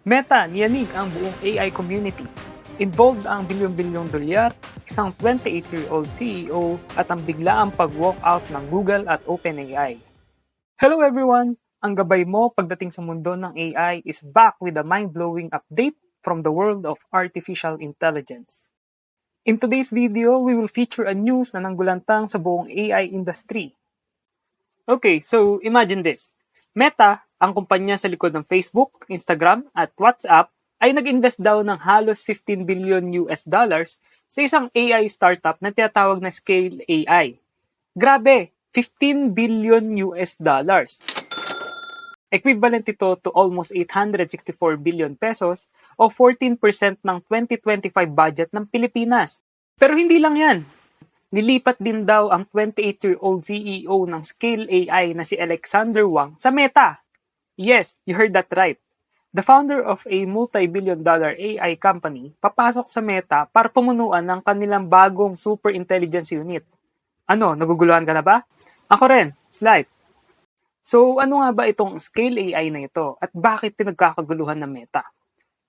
Meta niyanig ang buong AI community. Involved ang bilyon-bilyong dolyar, isang 28-year-old CEO at ang biglaang pag-walk out ng Google at OpenAI. Hello everyone! Ang gabay mo pagdating sa mundo ng AI is back with a mind-blowing update from the world of artificial intelligence. In today's video, we will feature a news na nanggulantang sa buong AI industry. Okay, so imagine this. Meta, ang kumpanya sa likod ng Facebook, Instagram, at WhatsApp, ay nag-invest daw ng halos 15 billion US dollars sa isang AI startup na tinatawag na Scale AI. Grabe, 15 billion US dollars. Equivalent ito to almost 864 billion pesos o 14% ng 2025 budget ng Pilipinas. Pero hindi lang yan. Nilipat din daw ang 28-year-old CEO ng Scale AI na si Alexander Wang sa Meta. Yes, you heard that right. The founder of a multi-billion-dollar AI company papasok sa Meta para pumunuan ng kanilang bagong super intelligence unit. Ano, naguguluhan ka na ba? Ako rin, slide. So ano nga ba itong Scale AI na ito at bakit pinagkakaguluhan ng Meta?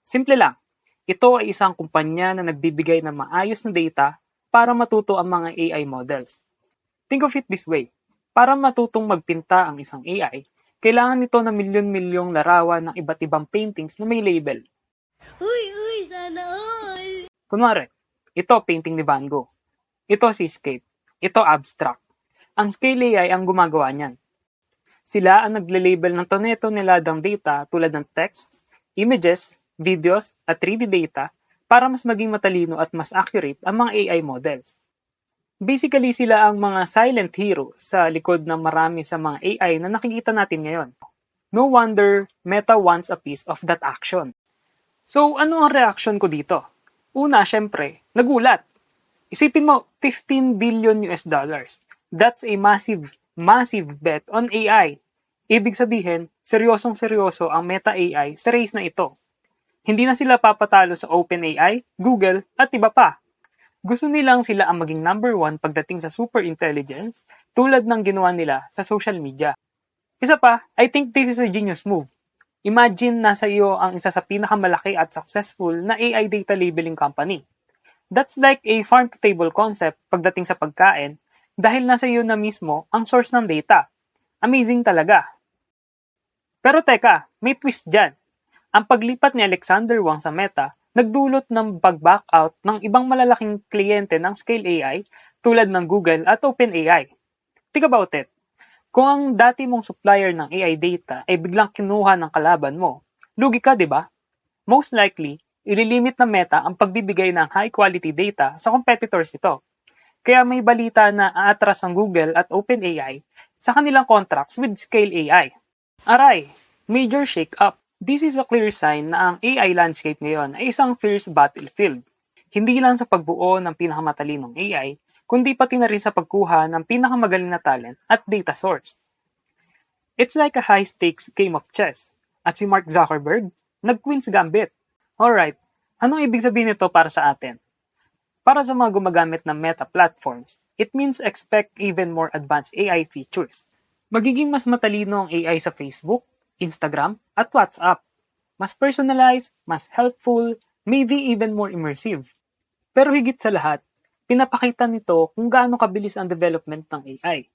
Simple lang, ito ay isang kumpanya na nagbibigay ng maayos na data para matuto ang mga AI models. Think of it this way, para matutong magpinta ang isang AI, kailangan nito ng milyon-milyong larawan ng iba't ibang paintings na may label. Uy, sana all! Kunwari, ito painting ni Van Gogh, ito seascape, ito abstract. Ang Scale AI ang gumagawa niyan. Sila ang nagle-label ng toneto-neladang data tulad ng texts, images, videos, at 3D data para mas maging matalino at mas accurate ang mga AI models. Basically, sila ang mga silent hero sa likod ng marami sa mga AI na nakikita natin ngayon. No wonder Meta wants a piece of that action. So, ano ang reaction ko dito? Una, syempre, nagulat. Isipin mo, 15 billion US dollars. That's a massive bet on AI. Ibig sabihin, seryosong-seryoso ang Meta AI sa race na ito. Hindi na sila papatalo sa OpenAI, Google, at iba pa. Gusto nilang sila ang maging number 1 pagdating sa super intelligence tulad ng ginawa nila sa social media. Isa pa, I think this is a genius move. Imagine nasa iyo ang isa sa pinakamalaki at successful na AI data labeling company. That's like a farm-to-table concept pagdating sa pagkain dahil nasa iyo na mismo ang source ng data. Amazing talaga. Pero teka, may twist dyan. Ang paglipat ni Alexander Wang sa Meta, nagdulot ng pag-back out ng ibang malalaking kliyente ng Scale AI tulad ng Google at OpenAI. Think about it. Kung ang dati mong supplier ng AI data ay biglang kinuha ng kalaban mo, lugi ka, di ba? Most likely, ililimit ng Meta ang pagbibigay ng high-quality data sa competitors ito. Kaya may balita na aatras ang Google at OpenAI sa kanilang contracts with Scale AI. Aray, major shake-up. This is a clear sign na ang AI landscape ngayon ay isang fierce battlefield. Hindi lang sa pagbuo ng pinakamatalinong AI, kundi pati na rin sa pagkuha ng pinakamagaling na talent at data source. It's like a high-stakes game of chess. At si Mark Zuckerberg, nag-Queen's Gambit. Alright, anong ibig sabihin nito para sa atin? Para sa mga gumagamit ng Meta platforms, it means expect even more advanced AI features. Magiging mas matalino ang AI sa Facebook, Instagram, at WhatsApp. Mas personalized, mas helpful, maybe even more immersive. Pero higit sa lahat, pinapakita nito kung gaano kabilis ang development ng AI.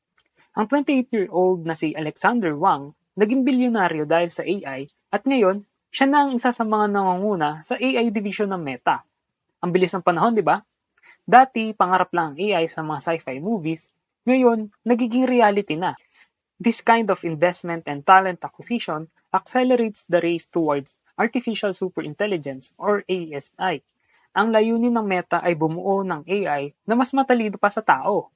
Ang 28-year-old na si Alexander Wang naging bilyonaryo dahil sa AI at ngayon, siya na ang isa sa mga nangunguna sa AI division ng Meta. Ang bilis ng panahon, di ba? Dati, pangarap lang ang AI sa mga sci-fi movies, ngayon, nagiging reality na. This kind of investment and talent acquisition accelerates the race towards Artificial Superintelligence or ASI. Ang layunin ng Meta ay bumuo ng AI na mas matalino pa sa tao.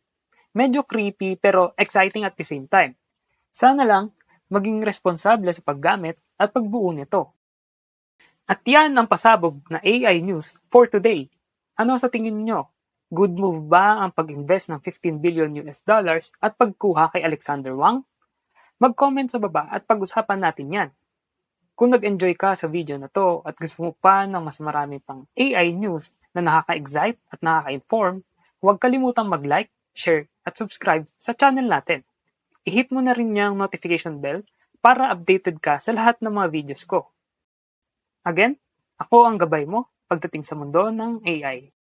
Medyo creepy pero exciting at the same time. Sana lang maging responsable sa paggamit at pagbuo nito. At yan ang pasabog na AI news for today. Ano sa tingin niyo? Good move ba ang pag-invest ng 15 billion US dollars at pagkuha kay Alexander Wang? Mag-comment sa baba at pag-usapan natin yan. Kung nag-enjoy ka sa video na to at gusto mo pa ng mas marami pang AI news na nakaka-excite at nakaka-inform, huwag kalimutang mag-like, share, at subscribe sa channel natin. I-hit mo na rin yung notification bell para updated ka sa lahat ng mga videos ko. Again, ako ang gabay mo pagdating sa mundo ng AI.